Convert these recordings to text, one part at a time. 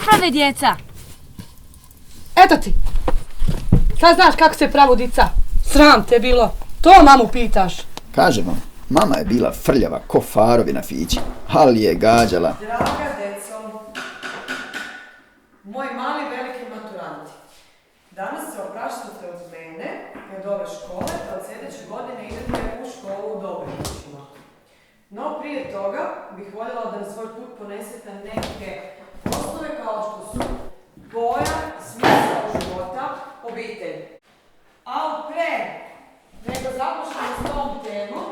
prave djeca? Eto ti. Sad znaš kako se pravu dica. Sram te bilo. To mamu pitaš. Kažem vam, mama je bila frljava ko farovi na fići, ali je gađala. Draga deco, moji mali veliki maturanti, danas se opraštate od mene i od ove škole, da od sljedeće godine idete u školu u Dobrinovićima. No prije toga bih voljela da na svoj put ponesete neke osnove kao što su pojam, smisao života, obitelj. Ali pre nego započnemo s tom temom,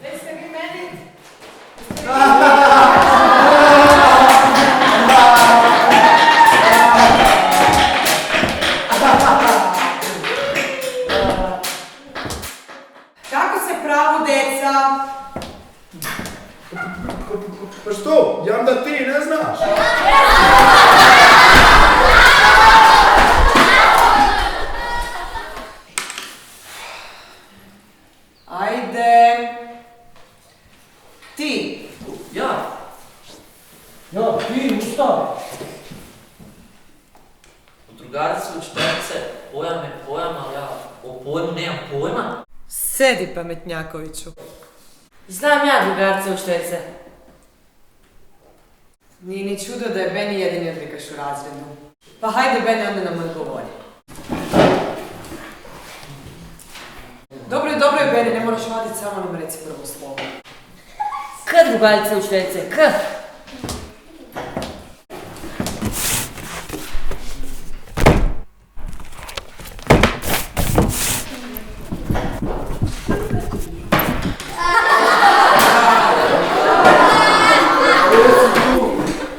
recite vi meni... Kako se pravu deca? Pa što? Jam da ti ne znaš? Ajde. Ti. Ja, Ti, ustavi. u drugarici učiteljice, pojam je pojam, ali ja o pojmu nemam pojma. Sedi, pametnjakoviću. Znam ja drugarice učiteljice. Nije ni čudo da je Beni jedini odlikaš u razredu. Pa hajde, Beni, onda nam odgovori. Dobro je, Beni, ne moraš vaditi, samo nam reci prvo slovo. K drugarice učiteljice, K.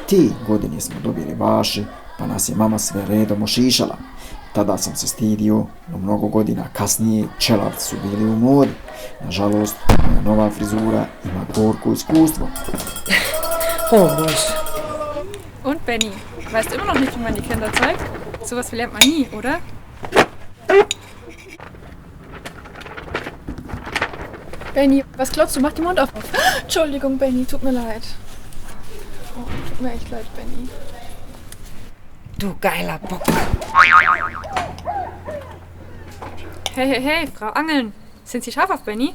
Ti godine smo dobili vaši, pa nas je mama sve redom ošišala. Tada sam se stidio, no mnogo godina kasnije čelavci su bili u modi. Nažalost, moja nova frizura ima gorko iskustvo. O Bože. Und Benni, weißt du immer noch nicht, wie man die Kinder zeigt? Sowas lernt man nie, oder? Benni, was glaubst du? Mach den Mund auf. Entschuldigung, Benni, tut mir leid. Oh, tut mir echt leid, Benni. Du geiler Bock. Hey, Frau Angeln. Sind Sie scharf auf Benni?